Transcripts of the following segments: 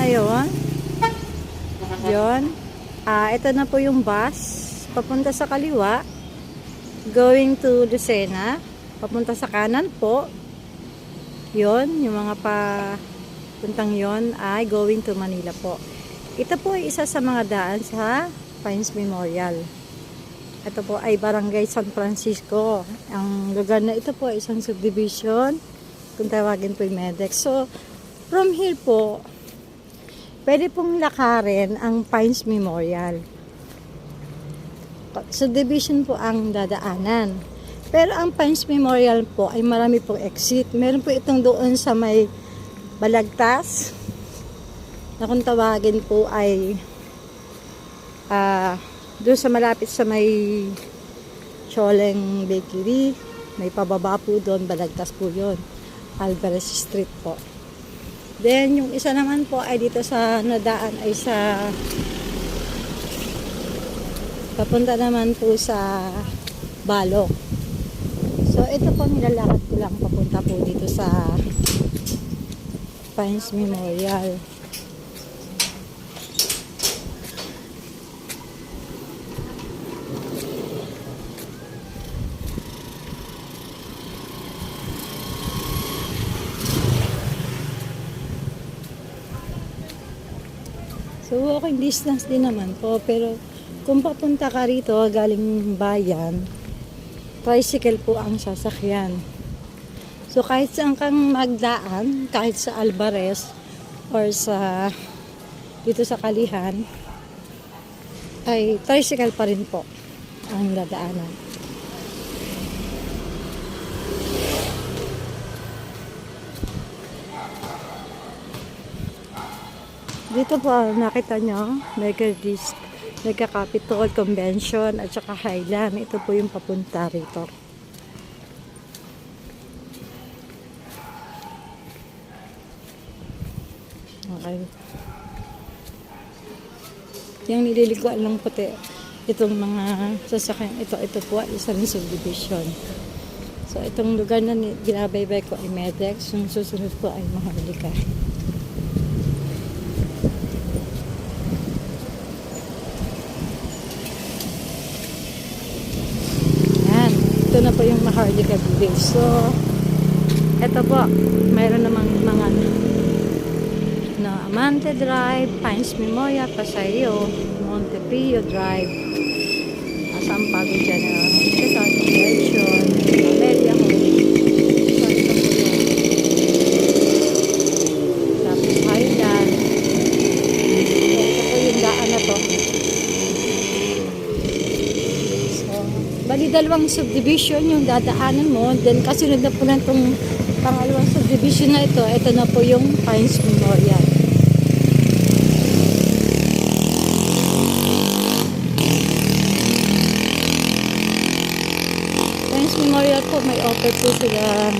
ngayon. Yon. Ito na po yung bus. Papunta sa kaliwa. Going to Lucena. Papunta sa kanan po. Yon. Yung mga puntang yon ay going to Manila po. Ito po ay isa sa mga daan sa Pines Memorial. Ito po ay Barangay San Francisco. Ang lugar na ito po ay isang subdivision. Kung tawagin po yung Medex. So, from here po, pwede pong lakarin ang Pines Memorial. Subdivision po ang dadaanan. Pero ang Pines Memorial po ay marami pong exit. Meron po itong doon sa may Balagtas. Na kung tawagin po ay doon sa malapit sa may Choleng Bakery. May pababa po doon. Balagtas po yun. Alvarez Street po. Then, yung isa naman po ay dito sa nadaan ay sa papunta naman po sa Balok. So, ito po nilalakad ko lang papunta po dito sa Pines Memorial. So, walking distance din naman po. Pero, kung papunta ka rito, galing bayan, tricycle po ang sasakyan. So, kahit saan kang magdaan, kahit sa Alvarez, or sa, dito sa Kalihan, ay tricycle pa rin po ang dadaanan. Dito po, nakita nyo, Mega Capitol Convention at saka Highland. Ito po yung papunta rito. Okay. Yung nililiguan lang puti. Itong mga sasakyan, ito po ay isang subdivision. So, itong lugar na ginabaybay ko ay Medex. Yung susunod po ay Maharlika. Ito na po yung Maharlika Village. So, ito po, mayroon namang mga Amante Drive, Pines Memorial, Paseo, Montepillo Drive, San Pablo General Hospital, Convention, Amelia Home. So, ito po yung tapos Highland. Ito po yung daan na to. Bali, dalawang subdivision yung dadaanan mo. Then, kasunod na po na itong pangalawang subdivision na ito. Ito na po yung Pines Memorial. Pines Memorial po, may offer po sila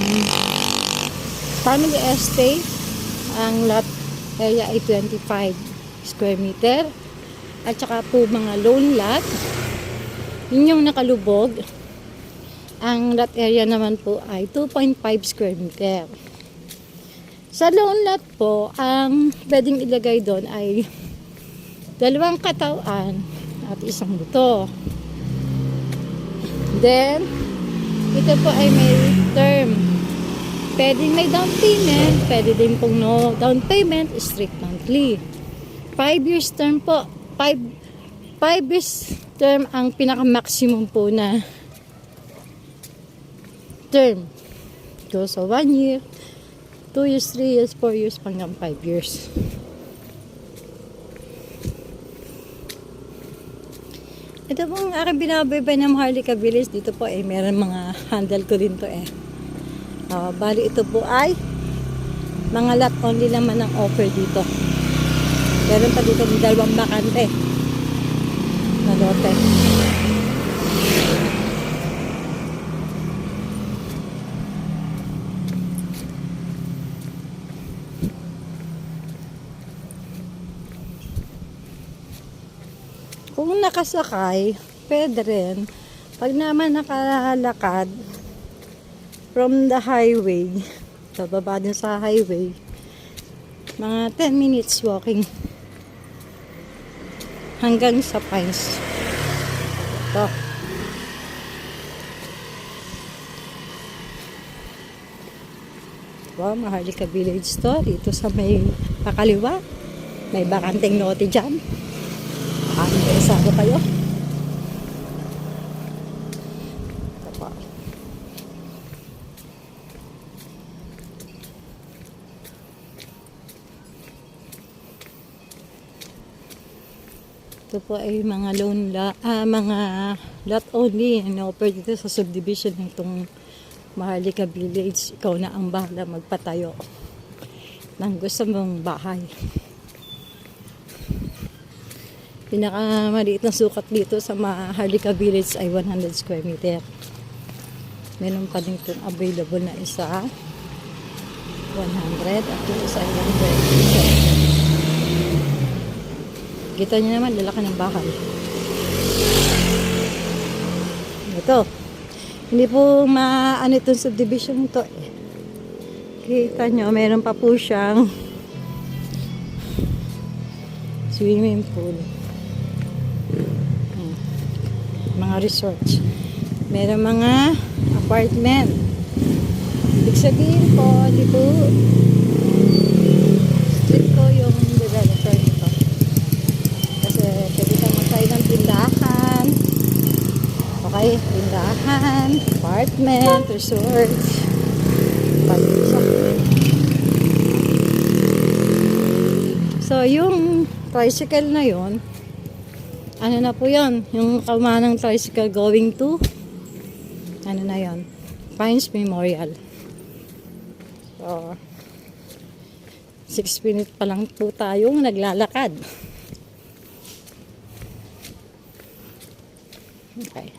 family estate. Ang lot area ay 25 square meter. At saka po mga loan lot. Yun yung nakalubog. Ang lot area naman po ay 2.5 square meter. Sa loan lot po, ang pwedeng ilagay doon ay 2 katawan at 1 buto. Then, ito po ay may term. Pwedeng may down payment, pwede din pong no down payment, strict monthly. 5 years term po. 5 years term ang pinaka-maximum po na term. So, 1 year, 2 years, 3 years, 4 years, hanggang 5 years. Ito pong aking binabaybay ng Maharlika Village. Dito po meron mga handle ko din to bali ito po ay mga lot only naman ang offer dito. Meron pa dito ng 2 bakante na lote. Kung nakasakay, pwede rin. Pag naman nakalakad from the highway, bababa din sa highway, Mga 10 minutes walking hanggang sa Pines. Ito. Wow, Maharlika Village to. Dito sa may pakaliwa. May bakanteng lote dyan. Interesado kayo? Ito po. Ito po ay mga mga lot only na offer dito sa subdivision nitong Maharlika Village. Ikaw na ang bahala magpatayo ng gusto mong bahay. Pinakamaliit na sukat dito sa Maharlika Village ay 100 square meter. Meron pa din itong available na isa 100 at yung isa ay 100. Kita nyo naman, lalaki ng bahay. Ito. Hindi po maano itong subdivision to eh. Kita nyo, meron pa po siyang swimming pool. Mga resorts. Meron mga apartment. Ibig sabihin po, di po street ko yung developer nito. Kasi pwede ka magtayo ng tindahan. Okay, tindahan, apartment, resorts. Palisa. So, yung tricycle na yon, ano na po yan? Yung kamanang tricycle going to, ano na yon? Pines Memorial. So, 6 minutes pa lang po tayong naglalakad. Okay.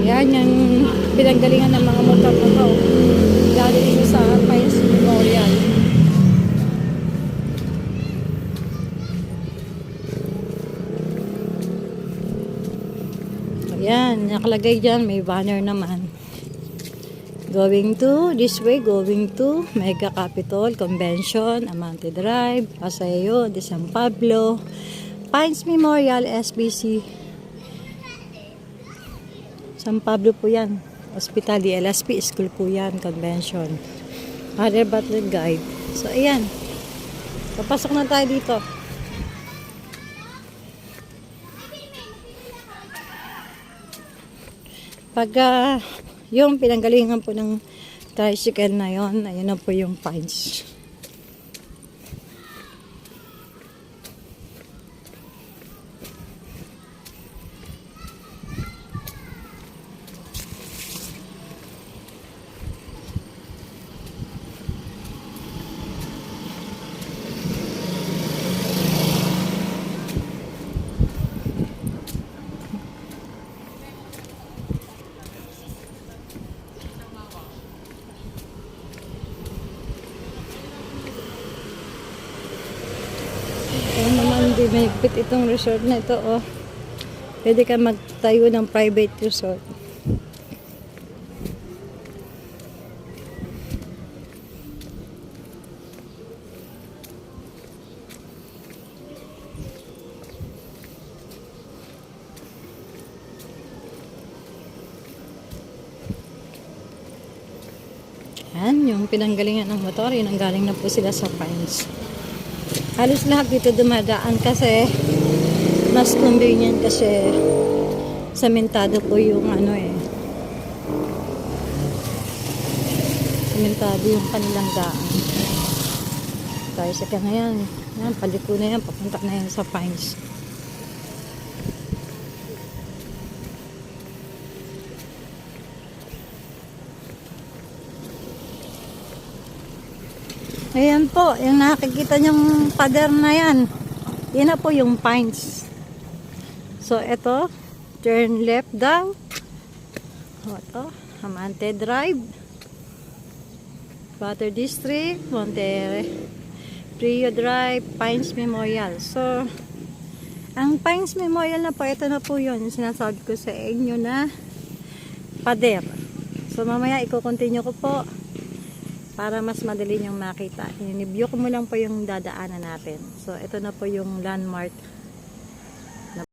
Yan yung pinanggalingan ng mga motor na to. Galing ito sa Pines Memorial. Ayan, nakalagay dyan. May banner naman. Going to, this way, going to Mega Capitol Convention, Amante Drive, Paseo de San Pablo, Pines Memorial, SBC. San Pablo po yan. Hospital, LSP School po yan. Convention. Mother Butler Guide. So, ayan. Papasok na tayo dito. Pag yung pinanggalingan po ng tricycle na yon, ayun na po yung Pines. Ayan naman, di mahigpit itong resort na ito, oh. Pwede ka magtayo ng private resort. Ayan, yung pinanggalingan ng motor, yun ang galing na po sila sa Pines. Halos lahat dito dumadaan kasi mas convenient kasi sementado po yung ano eh. Sementado yung kanilang daan. Tayo sa na yan. Yan, paliko na yan. Papunta na yan sa Pines. Ayan po, yung nakikita nyong pader na yan. Yan na po yung Pines. So, ito, turn left daw. Ito, Amante Drive. Butter District, Monte Rio Drive, Pines Memorial. So, ang Pines Memorial na po, ito na po yun. Sinasabi ko sa inyo na pader. So, mamaya i-continue ko po para mas madali niyong makita. I-review ko mo lang po yung dadaanan natin. So, ito na po yung landmark